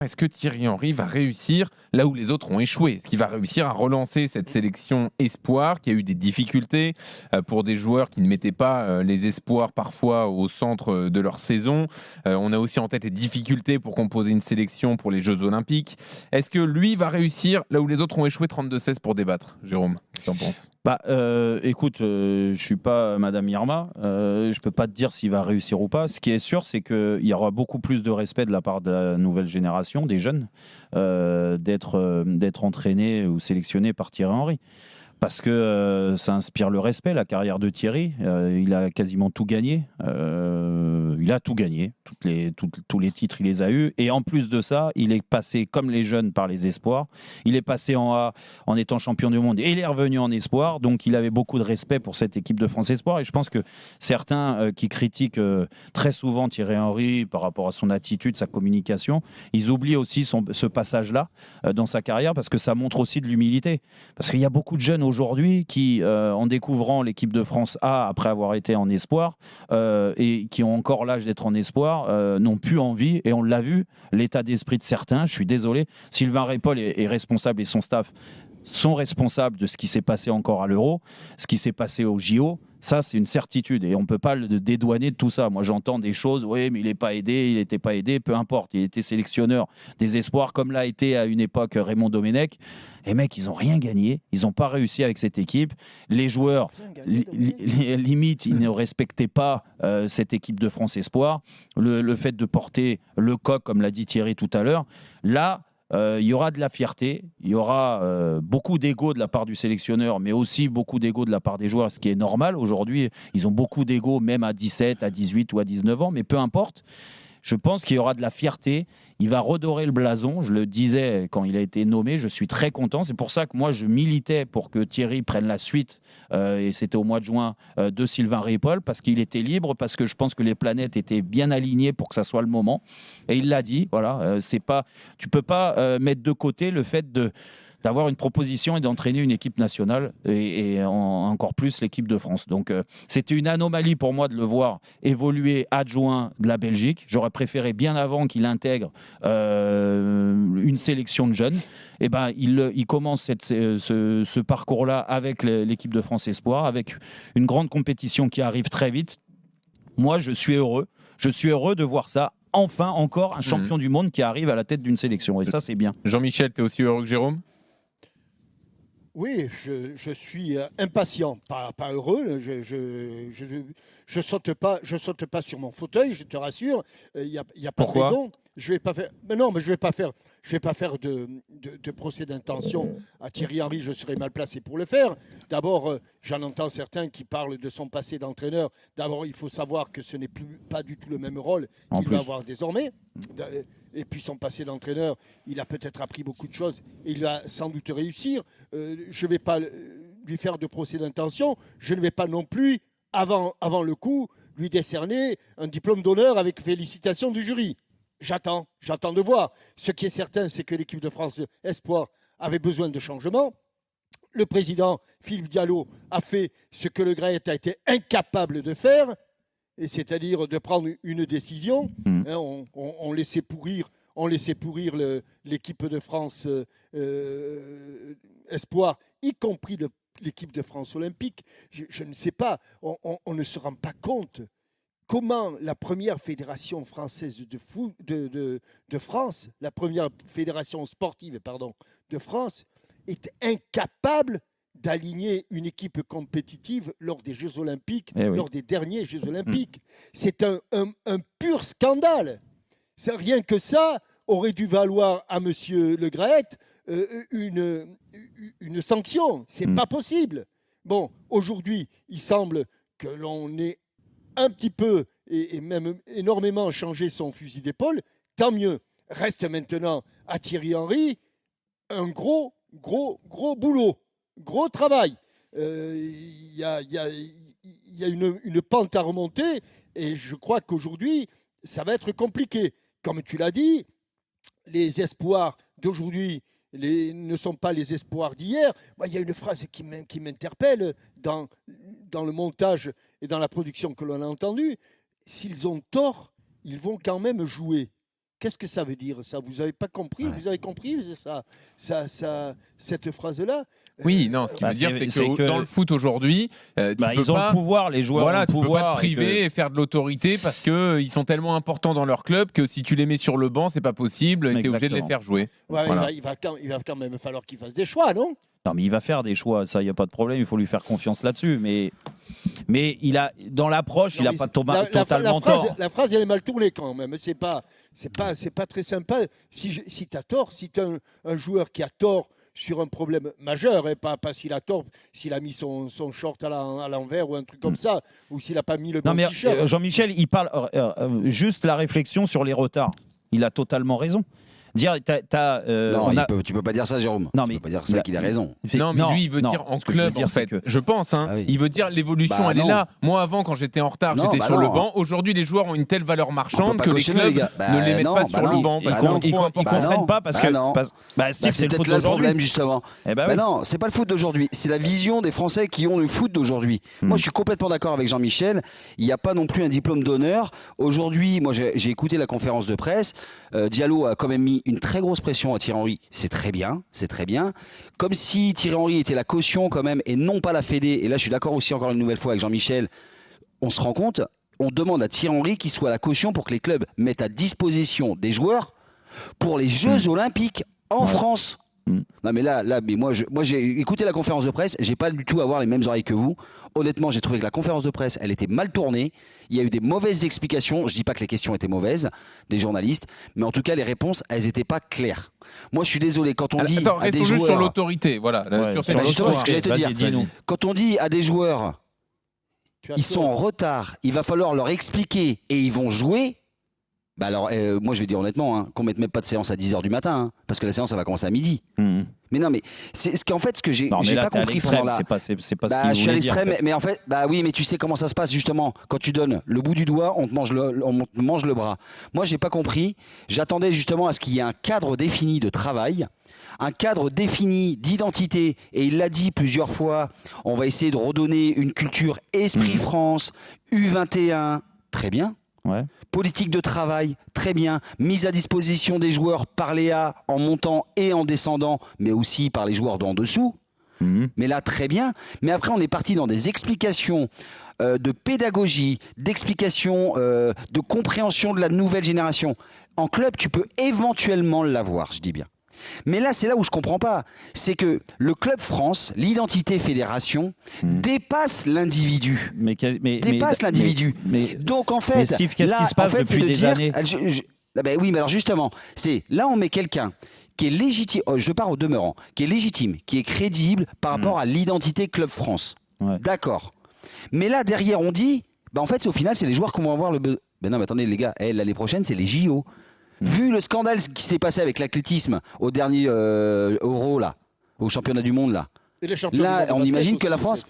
Est-ce que Thierry Henry va réussir là où les autres ont échoué? Est-ce qu'il va réussir à relancer cette sélection espoir qui a eu des difficultés pour des joueurs qui ne mettaient pas les espoirs parfois au centre de leur saison? On a aussi en tête les difficultés pour composer une sélection pour les Jeux Olympiques. Est-ce que lui va réussir là où les autres ont échoué 32-16 pour débattre? Jérôme, qu'est-ce que t'en penses? Écoute, je suis pas Madame Irma, je peux pas te dire s'il va réussir ou pas. Ce qui est sûr, c'est qu'il y aura beaucoup plus de respect de la part de la nouvelle génération, des jeunes, d'être entraînés ou sélectionnés par Thierry Henry. Parce que ça inspire le respect, la carrière de Thierry. Il a quasiment tout gagné. Il a tout gagné. Tous les titres, il les a eus. Et en plus de ça, il est passé, comme les jeunes, par les espoirs. Il est passé en A en étant champion du monde et il est revenu en espoir. Donc, il avait beaucoup de respect pour cette équipe de France Espoir. Et je pense que certains qui critiquent très souvent Thierry Henry par rapport à son attitude, sa communication, ils oublient aussi ce passage-là dans sa carrière parce que ça montre aussi de l'humilité. Parce qu'il y a beaucoup de jeunes aujourd'hui qui, en découvrant l'équipe de France A après avoir été en espoir et qui ont encore l'âge d'être en espoir, n'ont plus envie. Et on l'a vu, l'état d'esprit de certains, je suis désolé, Sylvain Ripoll est responsable et son staff sont responsables de ce qui s'est passé encore à l'Euro, ce qui s'est passé au JO. Ça, c'est une certitude et on ne peut pas le dédouaner de tout ça. Moi, j'entends des choses, oui, mais il n'est pas aidé, il n'était pas aidé, peu importe. Il était sélectionneur des espoirs, comme l'a été à une époque Raymond Domenech. Les mecs, ils n'ont rien gagné, ils n'ont pas réussi avec cette équipe. Les joueurs, limite, ils ne respectaient pas cette équipe de France Espoir. Le fait de porter le coq, comme l'a dit Thierry tout à l'heure, là, il y aura de la fierté, il y aura beaucoup d'ego de la part du sélectionneur, mais aussi beaucoup d'ego de la part des joueurs, ce qui est normal. Aujourd'hui, ils ont beaucoup d'ego, même à 17, à 18 ou à 19 ans, mais peu importe. Je pense qu'il y aura de la fierté. Il va redorer le blason. Je le disais quand il a été nommé. Je suis très content. C'est pour ça que moi, je militais pour que Thierry prenne la suite. Et c'était au mois de juin de Sylvain Ripoll parce qu'il était libre, parce que je pense que les planètes étaient bien alignées pour que ça soit le moment. Et il l'a dit. Voilà, c'est pas. Tu peux pas mettre de côté le fait d'avoir une proposition et d'entraîner une équipe nationale encore plus l'équipe de France. Donc c'était une anomalie pour moi de le voir évoluer adjoint de la Belgique. J'aurais préféré bien avant qu'il intègre une sélection de jeunes. Et ben il commence ce parcours-là avec l'équipe de France Espoir, avec une grande compétition qui arrive très vite. Moi, je suis heureux. Je suis heureux de voir ça. Enfin, encore un champion du monde qui arrive à la tête d'une sélection. Et ça, c'est bien. Jean-Michel, tu es aussi heureux que Jérôme? Oui, je suis impatient, pas heureux. Je saute pas sur mon fauteuil, je te rassure. Il y a pas de Pourquoi? raison. Je vais pas faire. Mais non, mais je vais pas faire de procès d'intention à Thierry Henry. Je serais mal placé pour le faire. D'abord, j'en entends certains qui parlent de son passé d'entraîneur. D'abord, il faut savoir que ce n'est pas du tout le même rôle qu'il va avoir désormais. Et puis son passé d'entraîneur, il a peut-être appris beaucoup de choses et il va sans doute réussir. Je ne vais pas lui faire de procès d'intention. Je ne vais pas non plus, avant le coup, lui décerner un diplôme d'honneur avec félicitations du jury. J'attends de voir. Ce qui est certain, c'est que l'équipe de France Espoir avait besoin de changement. Le président Philippe Diallo a fait ce que le Graët a été incapable de faire, et c'est-à-dire de prendre une décision. On laissait pourrir, l'équipe de France Espoir, y compris l'équipe de France Olympique. Je ne sais pas, on ne se rend pas compte comment la première fédération française de France, la première fédération sportive, pardon, de France, est incapable d'aligner une équipe compétitive lors des Jeux Olympiques, lors des derniers Jeux Olympiques. C'est un pur scandale. Rien que ça aurait dû valoir à M. Le Graët une sanction. C'est pas possible. Bon, aujourd'hui, il semble que l'on ait un petit peu et même énormément changé son fusil d'épaule. Tant mieux. Reste maintenant à Thierry Henry un gros boulot, gros travail. Il y a une pente à remonter et je crois qu'aujourd'hui, ça va être compliqué. Comme tu l'as dit, les espoirs d'aujourd'hui ne sont pas les espoirs d'hier. Moi, il y a une phrase qui m'interpelle dans le montage et dans la production que l'on a entendue. S'ils ont tort, ils vont quand même jouer. Qu'est-ce que ça veut dire ça? Vous n'avez pas compris? Vous avez compris cette phrase-là? Oui, non, ce qui veut dire, c'est que dans le foot aujourd'hui, ils ont le pouvoir, les joueurs ont le pouvoir. Tu peux pas te priver et faire de l'autorité parce qu'ils sont tellement importants dans leur club que si tu les mets sur le banc, c'est pas possible et tu es obligé de les faire jouer. Ouais, voilà. il va quand même falloir qu'il fasse des choix, non? Non, mais il va faire des choix, ça, il n'y a pas de problème, il faut lui faire confiance là-dessus. Mais dans l'approche, il n'a pas totalement tort. La phrase, elle est mal tournée quand même. C'est pas très sympa. Si tu as tort, si tu as un joueur qui a tort sur un problème majeur, et pas s'il a tort, s'il a mis son short à l'envers ou un truc comme ça, ou s'il n'a pas mis le bon t-shirt. Jean-Michel, il parle juste la réflexion sur les retards. Il a totalement raison. Dire, tu peux pas dire ça, Jérôme. Non, tu peux pas dire ça qu'il a raison. Non, mais lui, il veut dire en club, en fait. Je pense. Il veut dire l'évolution, elle est là. Moi, avant, quand j'étais en retard, j'étais sur le banc. Aujourd'hui, les joueurs ont une telle valeur marchande que les clubs ne les mettent pas sur le banc. Ils comprennent pas parce que c'est peut-être là le problème, justement. Non, c'est pas le foot d'aujourd'hui. C'est la vision des Français qui ont le foot d'aujourd'hui. Moi, je suis complètement d'accord avec Jean-Michel. Il n'y a pas non plus un diplôme d'honneur. Aujourd'hui, moi, j'ai écouté la conférence de presse. Diallo a quand même mis une très grosse pression à Thierry Henry, c'est très bien. Comme si Thierry Henry était la caution quand même et non pas la fédé. Et là, je suis d'accord aussi encore une nouvelle fois avec Jean-Michel. On se rend compte, on demande à Thierry Henry qu'il soit la caution pour que les clubs mettent à disposition des joueurs pour les Jeux Olympiques en France. Non mais mais moi j'ai écouté la conférence de presse, j'ai pas du tout à avoir les mêmes oreilles que vous. Honnêtement, j'ai trouvé que la conférence de presse, elle était mal tournée. Il y a eu des mauvaises explications. Je dis pas que les questions étaient mauvaises des journalistes, mais en tout cas les réponses, elles étaient pas claires. Moi, je suis désolé quand on dit à des joueurs. Juste sur l'autorité, voilà. Sur justement, ce que j'allais te dire. Quand on dit à des joueurs, ils sont en retard, il va falloir leur expliquer et ils vont jouer. Bah alors, moi je vais dire honnêtement, qu'on mette même pas de séance à 10h du matin, parce que la séance, ça va commencer à midi. Mais non, mais c'est ce que j'ai pas compris pendant la. C'est pas ce qu'il je suis à l'extrême, mais en fait, oui, mais tu sais comment ça se passe justement. Quand tu donnes le bout du doigt, on te mange le bras. Moi, j'ai pas compris. J'attendais justement à ce qu'il y ait un cadre défini de travail, un cadre défini d'identité, et il l'a dit plusieurs fois. On va essayer de redonner une culture Esprit France, U21, très bien. Ouais. Politique de travail, très bien. Mise à disposition des joueurs par Léa en montant et en descendant, mais aussi par les joueurs d'en dessous. Mais là, très bien. Mais après, on est parti dans des explications de pédagogie, d'explications de compréhension de la nouvelle génération. En club, tu peux éventuellement l'avoir, je dis bien. Mais là, c'est là où je comprends pas. C'est que le Club France, l'identité fédération, dépasse l'individu. Dépasse l'individu. Donc en fait, Steve, qu'est-ce qui se passe depuis des années ? Oui, mais alors justement, là on met quelqu'un qui est légitime, je pars au demeurant, qui est légitime, qui est crédible par rapport à l'identité Club France. Ouais. D'accord. Mais là, derrière, on dit, en fait, au final, c'est les joueurs qui vont avoir le... non, mais attendez, les gars, l'année prochaine, c'est les JO. Vu le scandale qui s'est passé avec l'athlétisme au dernier Euro, là, au championnat du monde, là, on imagine que la France...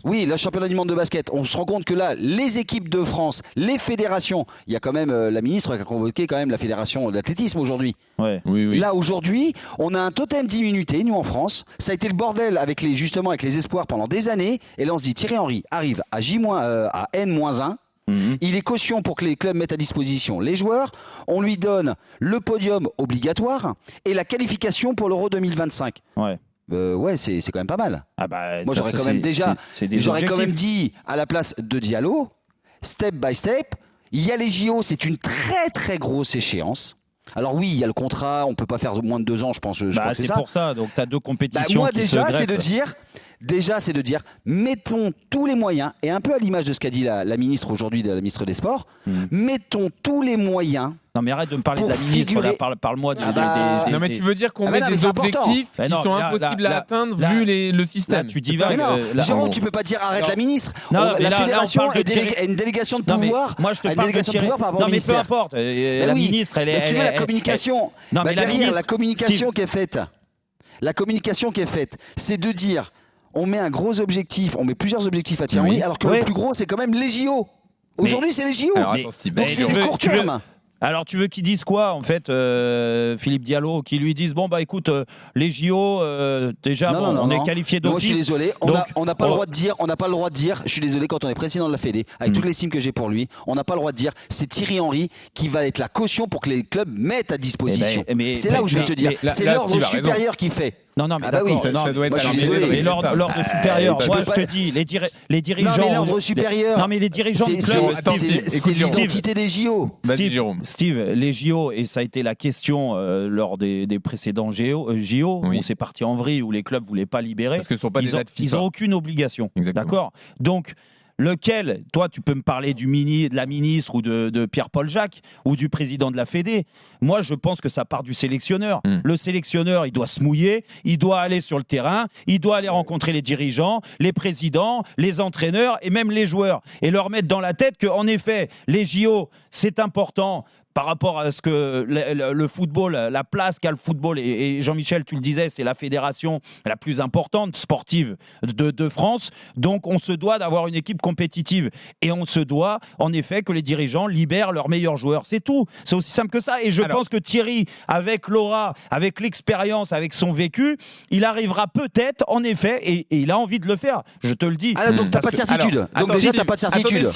Oui, le championnat du monde de basket. On se rend compte que là, les équipes de France, les fédérations, il y a quand même la ministre qui a convoqué quand même la fédération d'athlétisme aujourd'hui. Ouais. Oui. Là, aujourd'hui, on a un totem d'immunité, nous en France. Ça a été le bordel avec les espoirs pendant des années. Et là, on se dit, Thierry Henry arrive à N-1. Il est caution pour que les clubs mettent à disposition les joueurs. On lui donne le podium obligatoire et la qualification pour l'Euro 2025. Ouais, c'est quand même pas mal. Moi, j'aurais quand même dit à la place de Diallo, step by step, il y a les JO, c'est une très très grosse échéance. Alors oui, il y a le contrat, on peut pas faire moins de 2 ans, je pense. Je crois que c'est ça. C'est pour ça. Donc tu as 2 compétitions. Moi déjà, c'est de dire, mettons tous les moyens, et un peu à l'image de ce qu'a dit la ministre aujourd'hui, la ministre des Sports, mettons tous les moyens. Non mais arrête de me parler de la ministre, là, parle-moi des... Non mais tu veux dire qu'on met des objectifs qui sont impossibles à atteindre vu le système. Là, tu divagues. Jérôme, tu peux pas dire arrête la ministre. La fédération a une délégation de pouvoir. Moi je te parle de Thierry. Par rapport au ministère. Non mais peu importe. La ministre, elle est... Si tu veux la communication, derrière la communication qui est faite, c'est de dire on met un gros objectif, on met plusieurs objectifs à Thierry, alors que le plus gros c'est quand même les JO. Aujourd'hui c'est les JO. Alors, attends, Steve, donc c'est du court terme. Alors, tu veux qu'ils disent quoi, en fait, Philippe Diallo, qu'ils lui disent, bon, bah écoute, les JO, déjà, on est qualifié d'office. Moi, je suis désolé, on n'a pas le droit de dire, je suis désolé, quand on est président de la Fédé, avec toute l'estime que j'ai pour lui, on n'a pas le droit de dire, c'est Thierry Henry qui va être la caution pour que les clubs mettent à disposition. C'est là où je veux te dire, c'est l'ordre supérieur qui fait. Non, mais d'accord. Mais l'ordre supérieur, moi je te dis, les dirigeants. Non, mais l'ordre supérieur. Non, mais les dirigeants du club. C'est l'identité des JO. Steve, les JO, et ça a été la question lors des précédents JO, où c'est parti en vrille, où les clubs ne voulaient pas libérer. Parce que ce sont pas des dates FIFA. Ils n'ont aucune obligation. D'accord ? Donc, lequel, toi, tu peux me parler de la ministre ou de Pierre-Paul Jacques ou du président de la Fédé. Moi, je pense que ça part du sélectionneur. Le sélectionneur, il doit se mouiller, il doit aller sur le terrain, il doit aller rencontrer les dirigeants, les présidents, les entraîneurs et même les joueurs et leur mettre dans la tête qu'en effet, les JO, c'est important par rapport à ce que le football, la place qu'a le football, et Jean-Michel, tu le disais, c'est la fédération la plus importante sportive de France, donc on se doit d'avoir une équipe compétitive, et on se doit en effet que les dirigeants libèrent leurs meilleurs joueurs, c'est tout, c'est aussi simple que ça, et je pense que Thierry, avec l'aura, avec l'expérience, avec son vécu, il arrivera peut-être, en effet, et il a envie de le faire, je te le dis. Donc t'as pas de certitude. Donc déjà t'as pas de certitude.